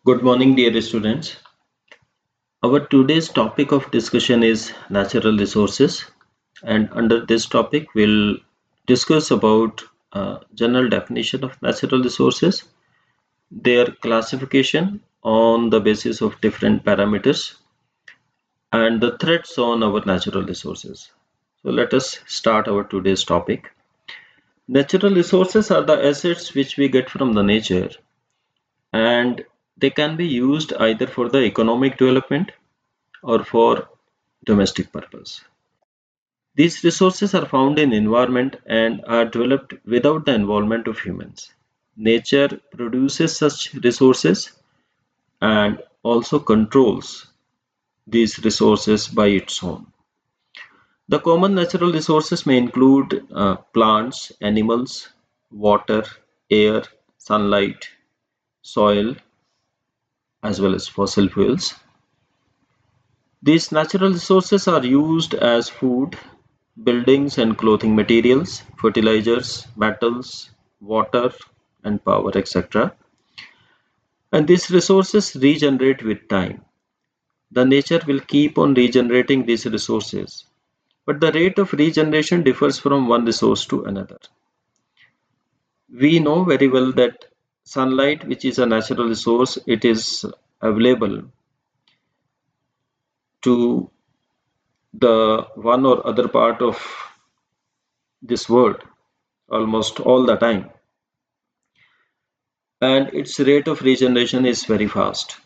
Good morning, dear students. Our today's topic of discussion is natural resources, and under this topic, we'll discuss about general definition of natural resources, their classification on the basis of different parameters, and the threats on our natural resources. So, let us start our today's topic. Natural resources are the assets which we get from the nature, and they can be used either for the economic development or for domestic purpose. These resources are found in environment and are developed without the involvement of humans. Nature produces such resources and also controls these resources by its own. The common natural resources may include plants, animals, water, air, sunlight, soil, as well as fossil fuels. These natural resources are used as food, buildings and clothing materials, fertilizers, metals, water, and power, etc. And these resources regenerate with time. The nature will keep on regenerating these resources, but the rate of regeneration differs from one resource to another. We know very well that sunlight, which is a natural resource, it is available to the one or other part of this world almost all the time, and its rate of regeneration is very fast.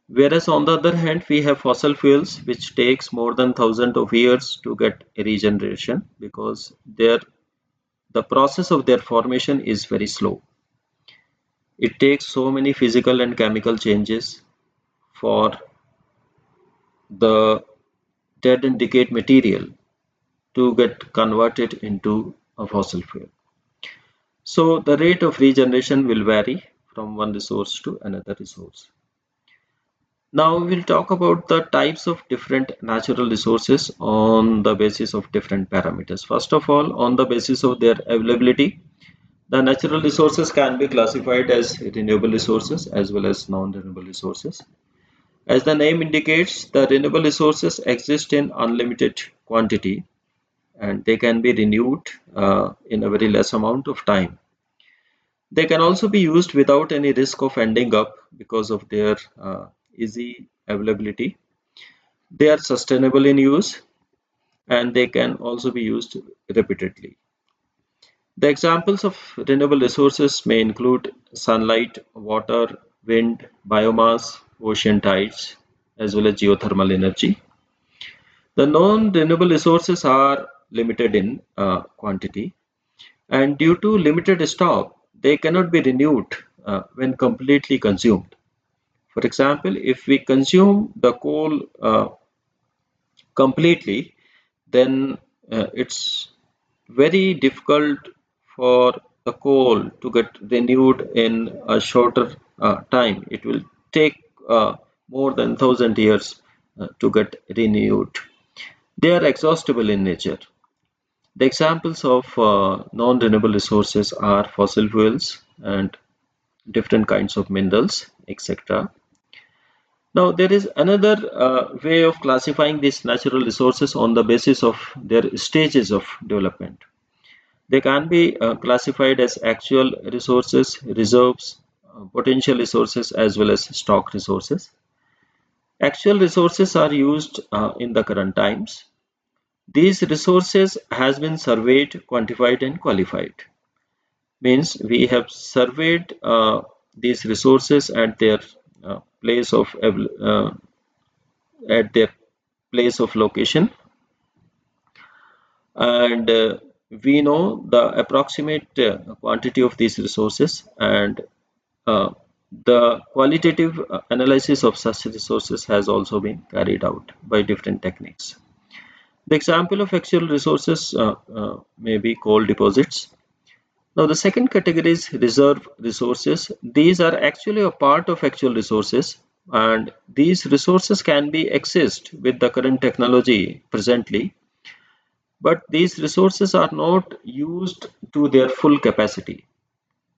Whereas on the other hand, we have fossil fuels which takes more than thousands of years to get regeneration because the process of their formation is very slow. It takes so many physical and chemical changes for the dead and decayed material to get converted into a fossil fuel. So the rate of regeneration will vary from one resource to another resource. Now we will talk about the types of different natural resources on the basis of different parameters. First of all, on the basis of their availability, the natural resources can be classified as renewable resources as well as non-renewable resources. As the name indicates, the renewable resources exist in unlimited quantity and they can be renewed in a very less amount of time. They can also be used without any risk of ending up because of their easy availability. They are sustainable in use and they can also be used repeatedly. The examples of renewable resources may include sunlight, water, wind, biomass, ocean tides, as well as geothermal energy. The non-renewable resources are limited in quantity, and due to limited stock, they cannot be renewed when completely consumed. For example, if we consume the coal completely, then it's very difficult for the coal to get renewed in a shorter time. It will take more than 1,000 years to get renewed. They are exhaustible in nature. The examples of non-renewable resources are fossil fuels and different kinds of minerals, etc. Now, there is another way of classifying these natural resources on the basis of their stages of development. They can be classified as actual resources, reserves, potential resources, as well as stock resources. Actual resources are used in the current times. These resources has been surveyed, quantified, and qualified. Means we have surveyed these resources place of at their place of location, and we know the approximate quantity of these resources, and uh, the qualitative analysis of such resources has also been carried out by different techniques. The example of actual resources may be coal deposits. Now, the second category is reserve resources. These are actually a part of actual resources, and these resources can be accessed with the current technology presently, but these resources are not used to their full capacity.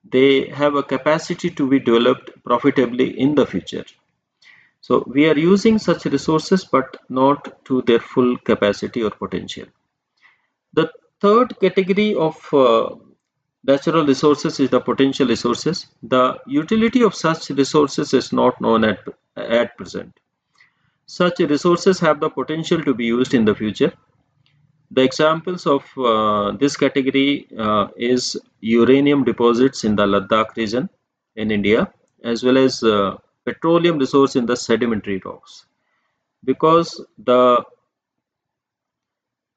they have a capacity to be developed profitably in the future. So we are using such resources but not to their full capacity or potential. The third category of natural resources is the potential resources. The utility of such resources is not known at present. Such resources have the potential to be used in the future. The examples of this category is uranium deposits in the Ladakh region in India, as well as petroleum resource in the sedimentary rocks. Because the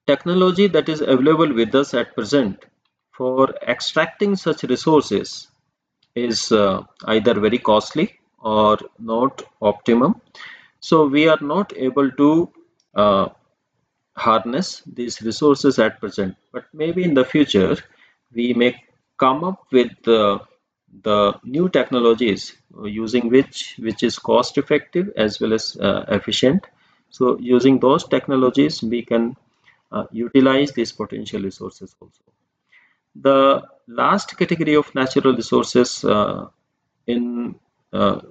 technology that is available with us at present for extracting such resources is either very costly or not optimum. So we are not able to uh, harness these resources at present, but maybe in the future we may come up with the new technologies using which is cost effective as well as efficient. So using those technologies we can utilize these potential resources also. The last category of natural resources in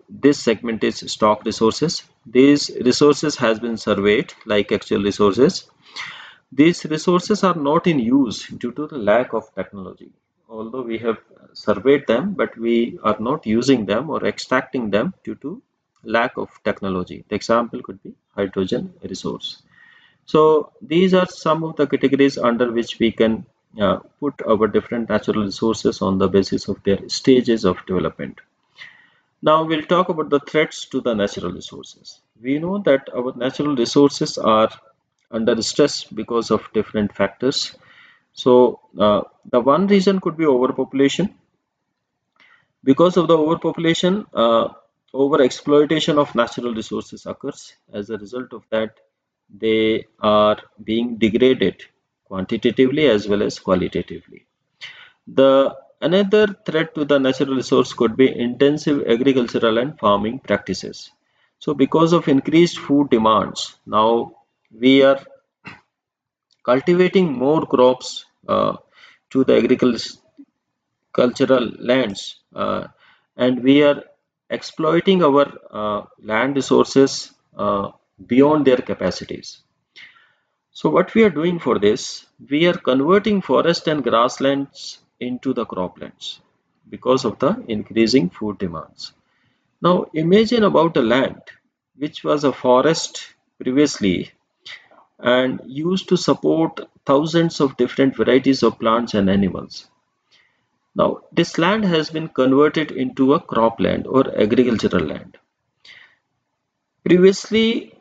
this segment is stock resources. These resources has been surveyed like actual resources. These resources are not in use due to the lack of technology. Although we have surveyed them, but we are not using them or extracting them due to lack of technology. The example could be hydrogen resource. So these are some of the categories under which we can put our different natural resources on the basis of their stages of development. Now we'll talk about the threats to the natural resources. We know that our natural resources are under stress because of different factors. So the one reason could be overpopulation. Because of the overpopulation, over exploitation of natural resources occurs. As a result of that, they are being degraded quantitatively as well as qualitatively. The another threat to the natural resource could be intensive agricultural and farming practices. So because of increased food demands, now we are cultivating more crops to the agricultural lands, and we are exploiting our land resources beyond their capacities. So what we are doing for this, we are converting forest and grasslands into the croplands because of the increasing food demands. Now imagine about a land which was a forest previously and used to support thousands of different varieties of plants and animals. Now this land has been converted into a cropland or agricultural land. Previously,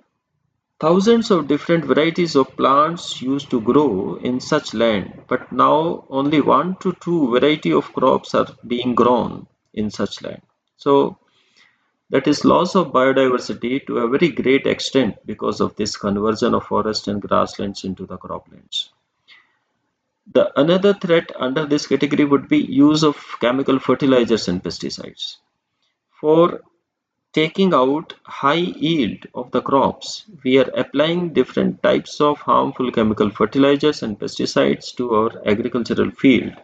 thousands of different varieties of plants used to grow in such land, but now only one to two variety of crops are being grown in such land. So that is loss of biodiversity to a very great extent because of this conversion of forest and grasslands into the croplands. The another threat under this category would be use of chemical fertilizers and pesticides. For taking out high yield of the crops, we are applying different types of harmful chemical fertilizers and pesticides to our agricultural field.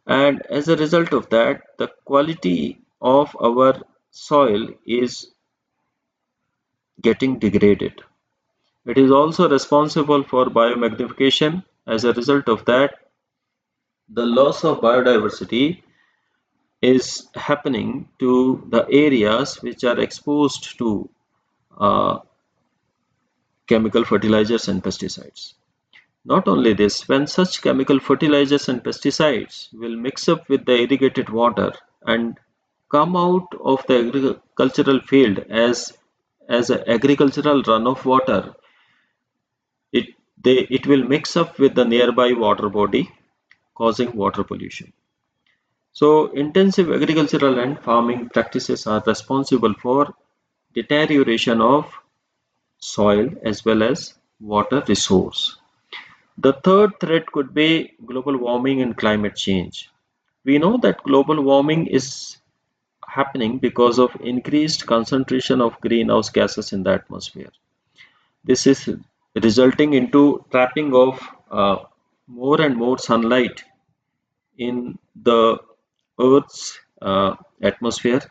And as a result of that, the quality of our soil is getting degraded. It is also responsible for biomagnification. As a result of that, the loss of biodiversity is happening to the areas which are exposed to uh, chemical fertilizers and pesticides. Not only this, when such chemical fertilizers and pesticides will mix up with the irrigated water and come out of the agricultural field as an agricultural runoff water, it it will mix up with the nearby water body, causing water pollution. So intensive agricultural and farming practices are responsible for deterioration of soil as well as water resource. The third threat could be global warming and climate change. We know that global warming is happening because of increased concentration of greenhouse gases in the atmosphere. This is resulting into trapping of more and more sunlight in the Earth's atmosphere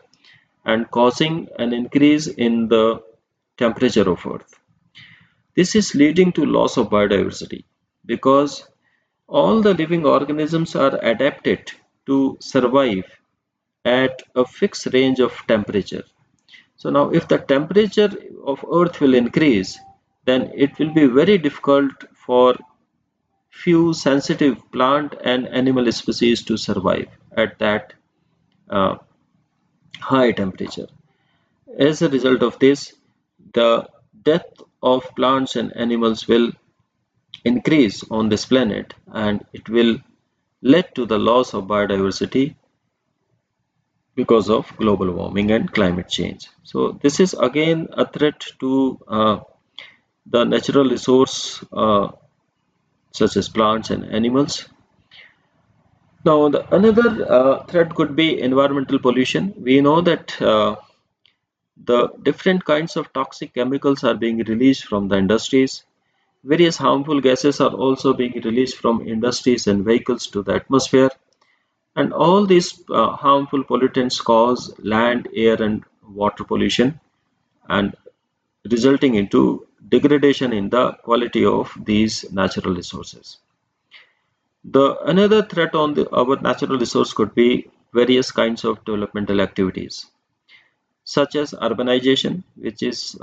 and causing an increase in the temperature of Earth. This is leading to loss of biodiversity because all the living organisms are adapted to survive at a fixed range of temperature. So now if the temperature of Earth will increase, then it will be very difficult for few sensitive plant and animal species to survive at that uh, high temperature. As a result of this, the death of plants and animals will increase on this planet and it will lead to the loss of biodiversity because of global warming and climate change. So this is again a threat to the natural resource such as plants and animals. Now, another threat could be environmental pollution. We know that the different kinds of toxic chemicals are being released from the industries. Various harmful gases are also being released from industries and vehicles to the atmosphere. And all these harmful pollutants cause land, air, and water pollution and resulting into degradation in the quality of these natural resources. The another threat on our natural resource could be various kinds of developmental activities, such as urbanization, which is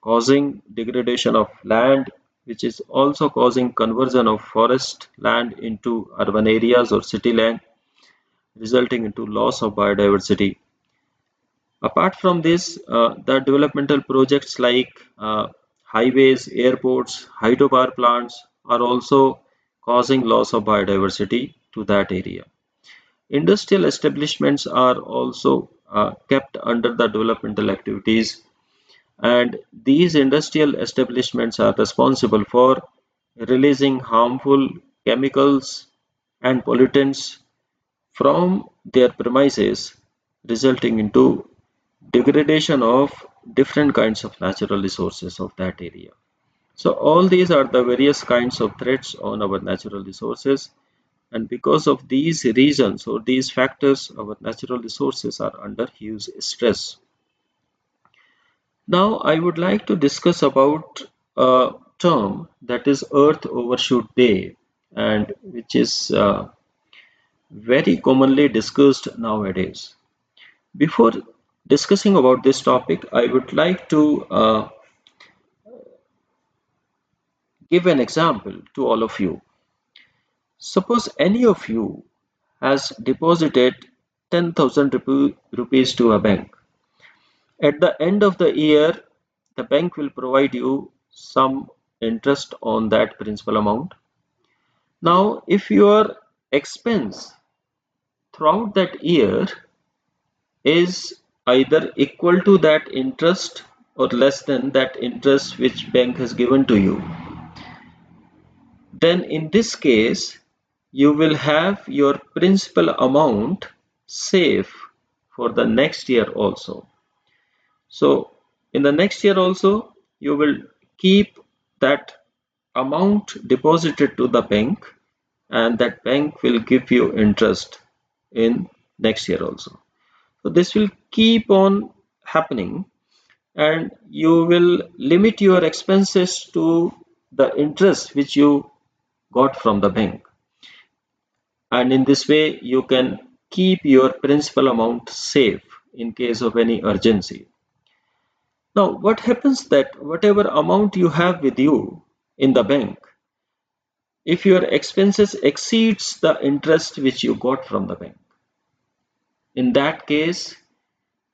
causing degradation of land, which is also causing conversion of forest land into urban areas or city land, resulting into loss of biodiversity. Apart from this, the developmental projects like highways, airports, hydropower plants are also causing loss of biodiversity to that area. Industrial establishments are also kept under the developmental activities, and these industrial establishments are responsible for releasing harmful chemicals and pollutants from their premises, resulting into degradation of different kinds of natural resources of that area. So all these are the various kinds of threats on our natural resources, and because of these reasons or these factors, our natural resources are under huge stress. Now I would like to discuss about a term that is Earth Overshoot Day, and which is very commonly discussed nowadays. Before discussing about this topic, I would like to give an example to all of you. Suppose any of you has deposited 10,000 rupees to a bank. At the end of the year, the bank will provide you some interest on that principal amount. Now, if your expense throughout that year is either equal to that interest or less than that interest which bank has given to you, then in this case you will have your principal amount safe for the next year also. So in the next year also you will keep that amount deposited to the bank, and that bank will give you interest in next year also. So this will keep on happening, and you will limit your expenses to the interest which you got from the bank, and in this way you can keep your principal amount safe in case of any urgency. Now what happens that whatever amount you have with you in the bank, if your expenses exceeds the interest which you got from the bank, in that case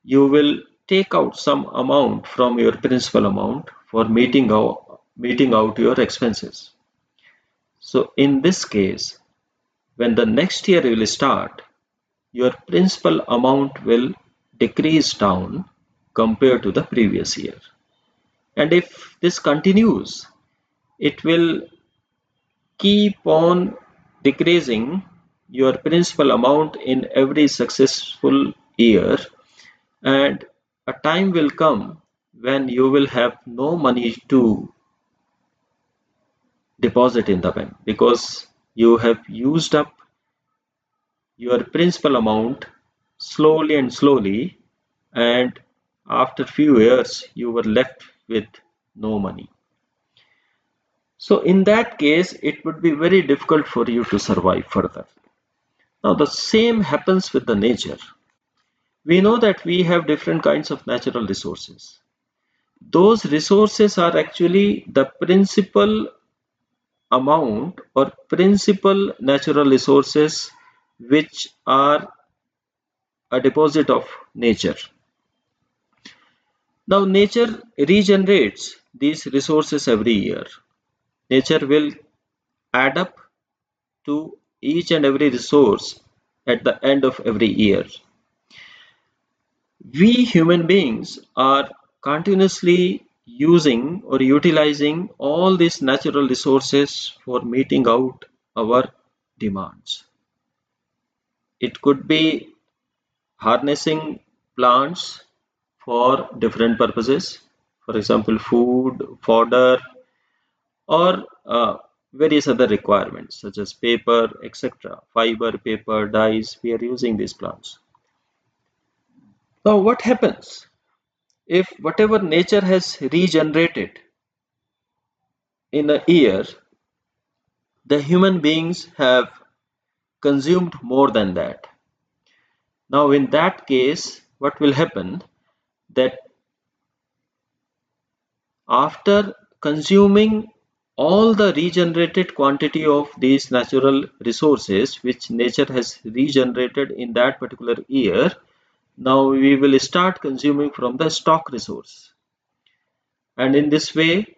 you will take out some amount from your principal amount for meeting out your expenses. So in this case, when the next year will start, your principal amount will decrease down compared to the previous year. And if this continues, it will keep on decreasing your principal amount in every successful year, and a time will come when you will have no money to deposit in the bank because you have used up your principal amount slowly and slowly, and after few years you were left with no money. So in that case, it would be very difficult for you to survive further. Now the same happens with the nature. We know that we have different kinds of natural resources. Those resources are actually the principal amount or principal natural resources which are a deposit of nature. Now, nature regenerates these resources every year. Nature will add up to each and every resource at the end of every year. We human beings are continuously using or utilizing all these natural resources for meeting out our demands. It could be harnessing plants for different purposes, for example, food, fodder, or various other requirements such as paper, etc. Fiber, paper, dyes, we are using these plants. Now, what happens if whatever nature has regenerated in a year, the human beings have consumed more than that? Now, in that case, what will happen that after consuming all the regenerated quantity of these natural resources which nature has regenerated in that particular year, now we will start consuming from the stock resource. And in this way,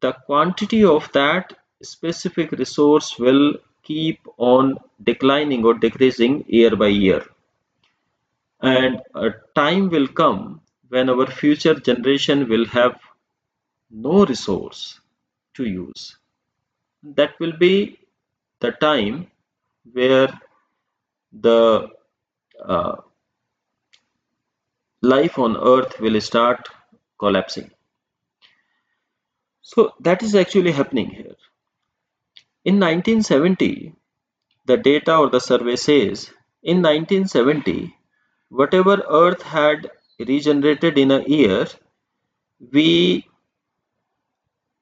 the quantity of that specific resource will keep on declining or decreasing year by year. And a time will come when our future generation will have no resource to use. That will be the time where the uh, life on earth will start collapsing. So that is actually happening here. In 1970, the data or the survey says in 1970, whatever earth had regenerated in a year, we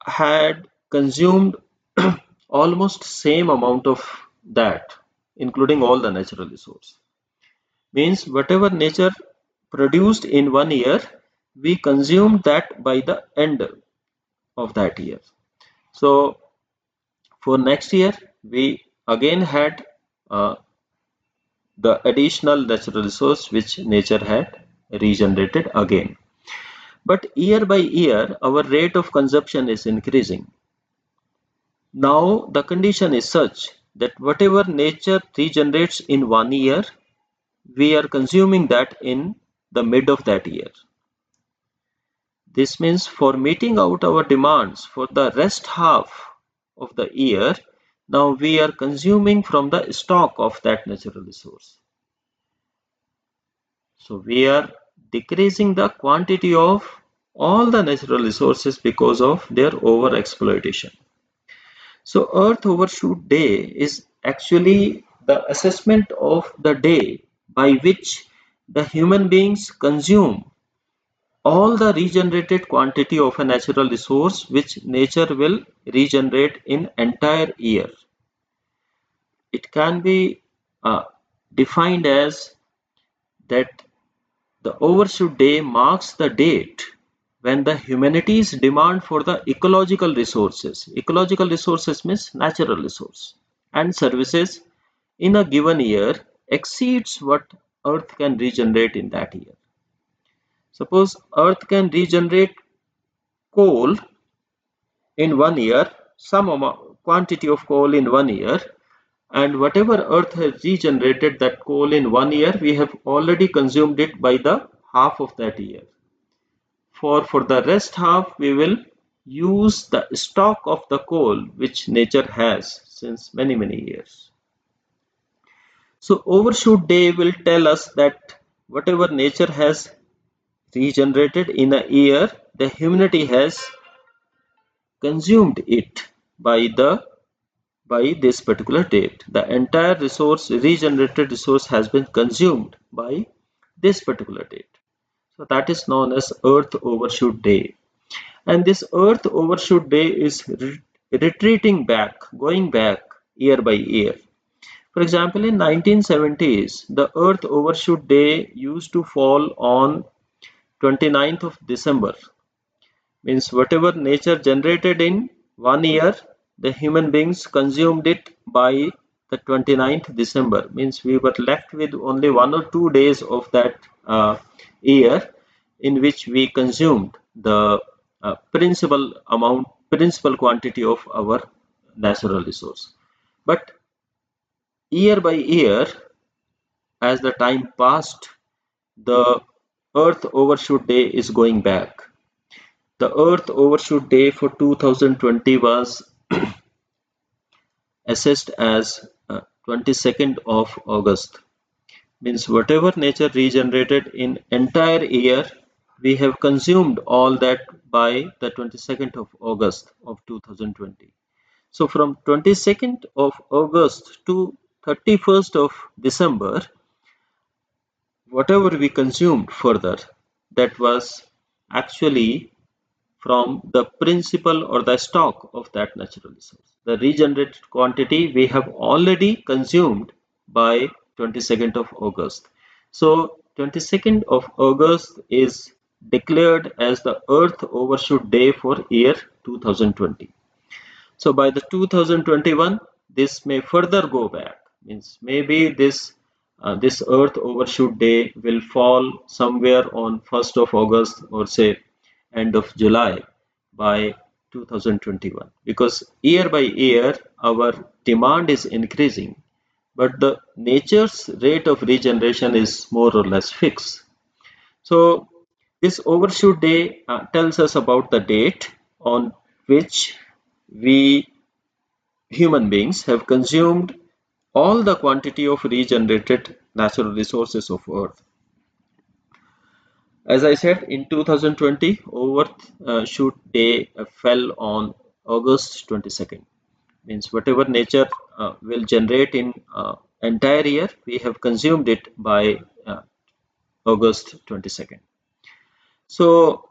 had consumed almost same amount of that, including all the natural resource. Means whatever nature produced in one year, we consumed that by the end of that year. So for next year, we again had uh, the additional natural resource which nature had regenerated again. But year by year, our rate of consumption is increasing. Now the condition is such that whatever nature regenerates in one year, we are consuming that in the mid of that year. This means for meeting out our demands for the rest half of the year, now we are consuming from the stock of that natural resource. So we are decreasing the quantity of all the natural resources because of their over exploitation. So Earth Overshoot Day is actually the assessment of the day by which the human beings consume all the regenerated quantity of a natural resource which nature will regenerate in entire year. It can be defined as that the overshoot day marks the date when the humanity's demand for the ecological resources means natural resource, and services in a given year exceeds what Earth can regenerate in that year. Suppose Earth can regenerate coal in one year, some amount, quantity of coal in one year, and whatever Earth has regenerated that coal in one year, we have already consumed it by the half of that year. For the rest half, we will use the stock of the coal which nature has since many years. So overshoot day will tell us that whatever nature has regenerated in a year, the humanity has consumed it by the by this particular date. The entire resource, regenerated resource, has been consumed by this particular date. So that is known as Earth Overshoot Day. And this Earth Overshoot Day is retreating back, going back year by year. For example, in 1970s, the Earth Overshoot Day used to fall on 29th of December. Means whatever nature generated in one year, the human beings consumed it by the 29th December. Means we were left with only 1 or 2 days of that year in which we consumed the principal quantity of our natural resource. But year by year, as the time passed, the Earth Overshoot Day is going back. The Earth Overshoot Day for 2020 was assessed as 22nd of August. Means whatever nature regenerated in entire year, we have consumed all that by the 22nd of August of 2020. So from 22nd of August to 31st of December, whatever we consumed further, that was actually from the principle or the stock of that natural resource. The regenerated quantity we have already consumed by 22nd of August. So 22nd of August is declared as the Earth Overshoot Day for year 2020. So by the 2021, this may further go back. Means maybe this Earth Overshoot Day will fall somewhere on 1st of August or say end of July by 2021, because year by year our demand is increasing, but the nature's rate of regeneration is more or less fixed. So this overshoot day tells us about the date on which we human beings have consumed all the quantity of regenerated natural resources of earth. As I said, in 2020, overshoot day fell on August 22nd. Means whatever nature will generate in entire year, we have consumed it by August 22nd. So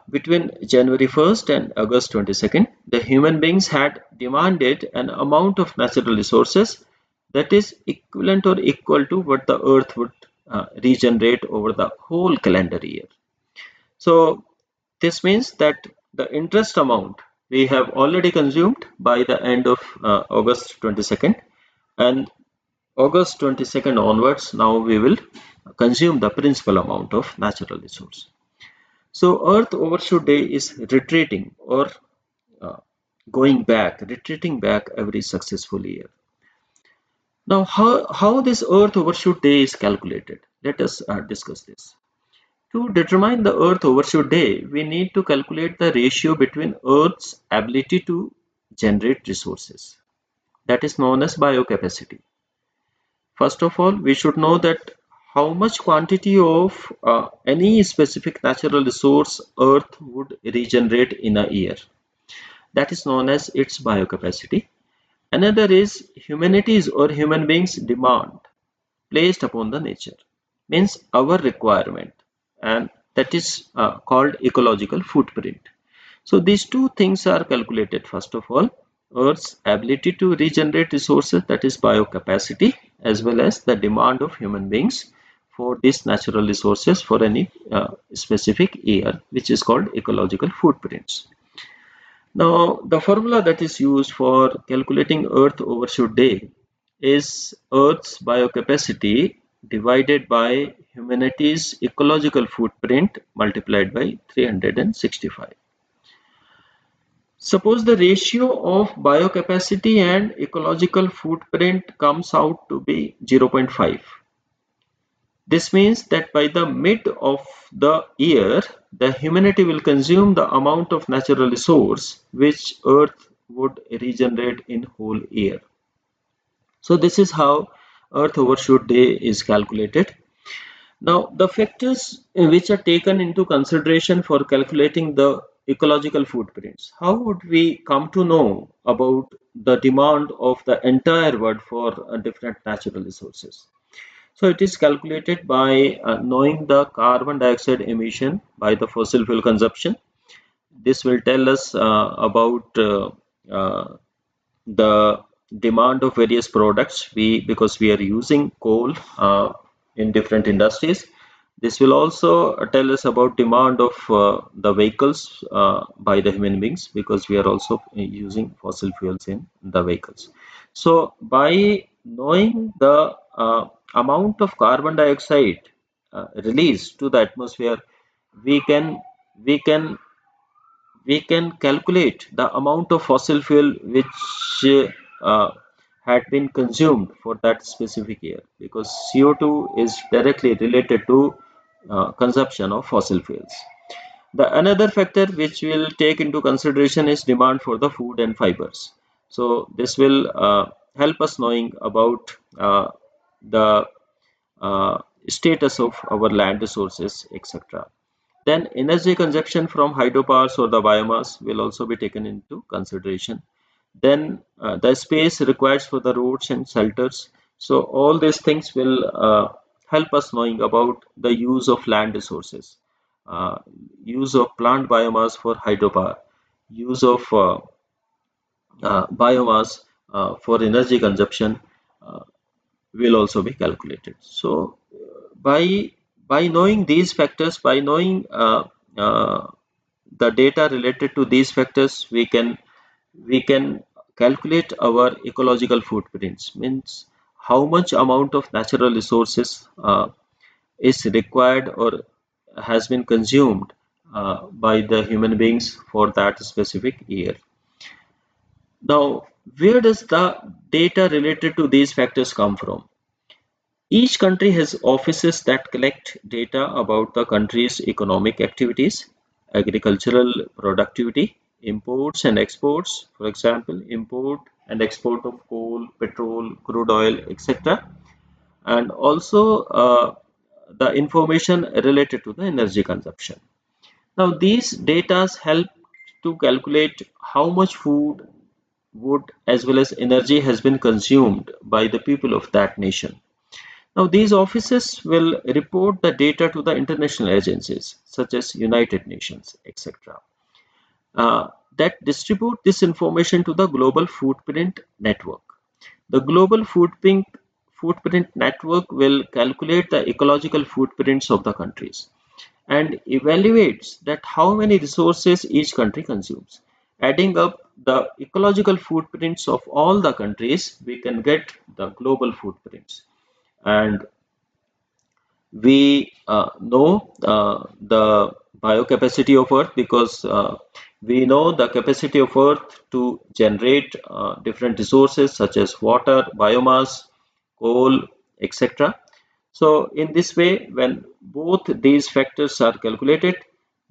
between January 1st and August 22nd, the human beings had demanded an amount of natural resources that is equivalent or equal to what the earth would regenerate over the whole calendar year. So this means that the interest amount we have already consumed by the end of August 22nd, and August 22nd onwards, now we will consume the principal amount of natural resource. So Earth Overshoot Day is retreating or uh, retreating back every successful year. Now, how this Earth Overshoot Day is calculated? Let us discuss this. To determine the Earth Overshoot Day, we need to calculate the ratio between Earth's ability to generate resources. That is known as biocapacity. First of all, we should know that how much quantity of any specific natural resource Earth would regenerate in a year. That is known as its biocapacity. Another is humanity's or human beings' demand placed upon the nature, means our requirement, and that is called ecological footprint. So these two things are calculated. First of all, Earth's ability to regenerate resources, that is biocapacity, as well as the demand of human beings for these natural resources for any specific year, which is called ecological footprints. Now, the formula that is used for calculating Earth Overshoot Day is Earth's biocapacity divided by humanity's ecological footprint multiplied by 365. Suppose the ratio of biocapacity and ecological footprint comes out to be 0.5. This means that by the mid of the year, the humanity will consume the amount of natural resource which Earth would regenerate in whole year. So this is how Earth Overshoot Day is calculated. Now, the factors which are taken into consideration for calculating the ecological footprints. How would we come to know about the demand of the entire world for different natural resources? So it is calculated by knowing the carbon dioxide emission by the fossil fuel consumption. This will tell us about uh, the demand of various products because we are using coal in different industries. This will also tell us about demand of the vehicles by the human beings because we are also using fossil fuels in the vehicles. So by knowing the amount of carbon dioxide released to the atmosphere, we can we can we can calculate the amount of fossil fuel which had been consumed for that specific year because CO2 is directly related to consumption of fossil fuels. The another factor which we'll take into consideration is demand for the food and fibers. So this will help us knowing about the uh, status of our land resources, etc. Then energy consumption from hydropowers or the biomass will also be taken into consideration. Then the space required for the roads and shelters. So all these things will help us knowing about the use of land resources, uh, use of plant biomass for hydropower, use of biomass for energy consumption uh, will also be calculated. So by knowing these factors, by knowing the data related to these factors, we can calculate our ecological footprints. Means how much amount of natural resources is required or has been consumed by the human beings for that specific year. Now, where does the data related to these factors come from? Each country has offices that collect data about the country's economic activities, agricultural productivity, imports and exports, for example, import and export of coal, petrol, crude oil, etc., and also the information related to the energy consumption. Now, these data help to calculate how much food, wood, as well as energy has been consumed by the people of that nation. Now, these offices will report the data to the international agencies such as United Nations, etc., that distribute this information to the Global Footprint Network. The Global Footprint Network will calculate the ecological footprints of the countries and evaluates that how many resources each country consumes. Adding up the ecological footprints of all the countries, we can get the global footprints. And we know the biocapacity of earth because we know the capacity of earth to generate different resources such as water, biomass, coal, etc. So in this way, when both these factors are calculated,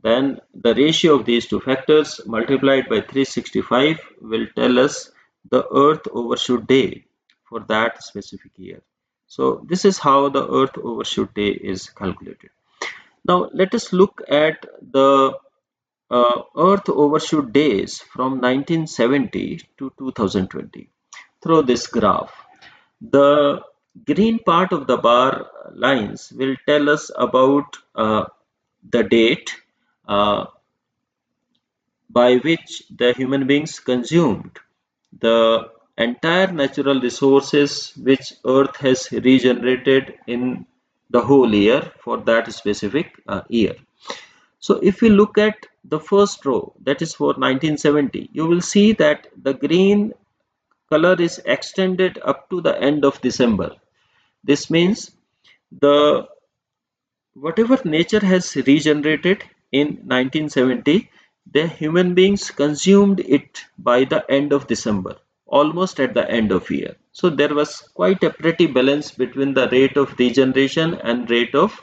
then the ratio of these two factors multiplied by 365 will tell us the earth overshoot day for that specific year. So this is how the earth overshoot day is calculated. Now let us look at the earth overshoot days from 1970 to 2020 through this graph. The green part of the bar lines will tell us about the date uh, by which the human beings consumed the entire natural resources which earth has regenerated in the whole year for that specific year. So if you look at the first row, that is for 1970, you will see that the green color is extended up to the end of December. This means the whatever nature has regenerated in 1970, the human beings consumed it by the end of December, almost at the end of year. So there was quite a pretty balance between the rate of regeneration and rate of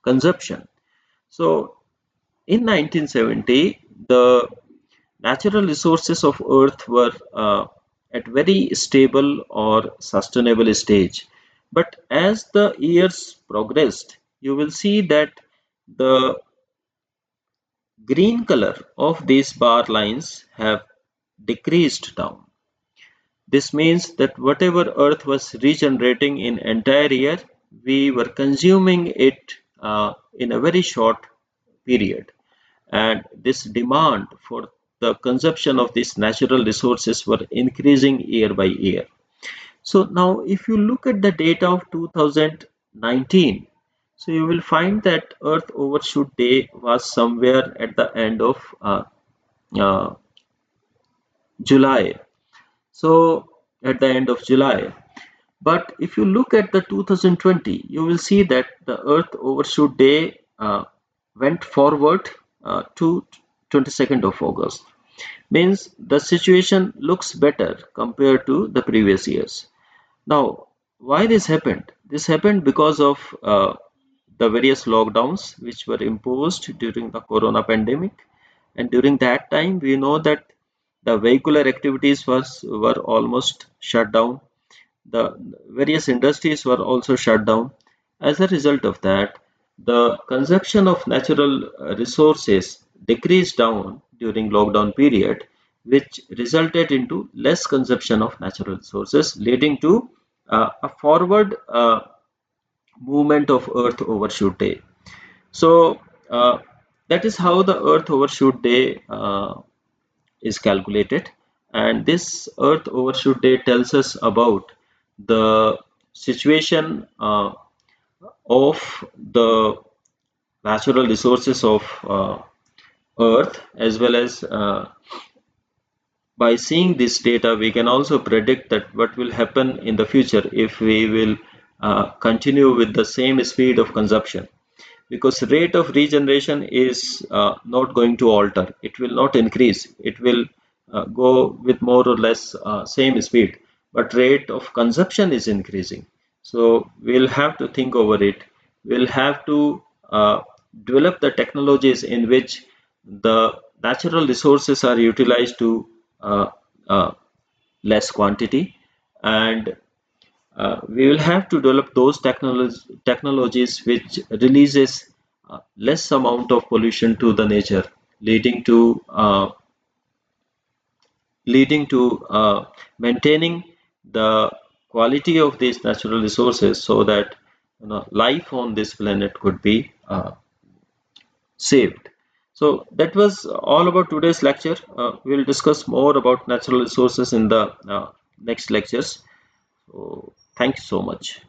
consumption. So in 1970, the natural resources of Earth were at very stable or sustainable stage. But as the years progressed, you will see that the green color of these bar lines have decreased down. This means that whatever Earth was regenerating in entire year, we were consuming it in a very short period, and this demand for the consumption of these natural resources were increasing year by year. So now if you look at the data of 2019, so you will find that Earth overshoot day was somewhere at the end of uh, July. So at the end of July. But if you look at the 2020, you will see that the Earth overshoot day went forward to 22nd of August. Means the situation looks better compared to the previous years. Now, why this happened? This happened because of the various lockdowns which were imposed during the corona pandemic, and during that time we know that the vehicular activities were almost shut down. The various industries were also shut down. As a result of that, the consumption of natural resources decreased down during lockdown period, which resulted into less consumption of natural resources, leading to a forward movement of Earth overshoot day. So that is how the Earth overshoot day is calculated, and this Earth overshoot day tells us about the situation of the natural resources of Earth, as well as by seeing this data we can also predict that what will happen in the future if we will continue with the same speed of consumption, because rate of regeneration is not going to alter. It will not increase. It will go with more or less same speed, but rate of consumption is increasing. So we'll have to think over it. We'll have to develop the technologies in which the natural resources are utilized to uh, uh, less quantity, and we will have to develop those technologies which releases less amount of pollution to the nature, leading to maintaining the quality of these natural resources, so that life on this planet could be saved. So that was all about today's lecture. We'll discuss more about natural resources in the next lectures. So thank you so much.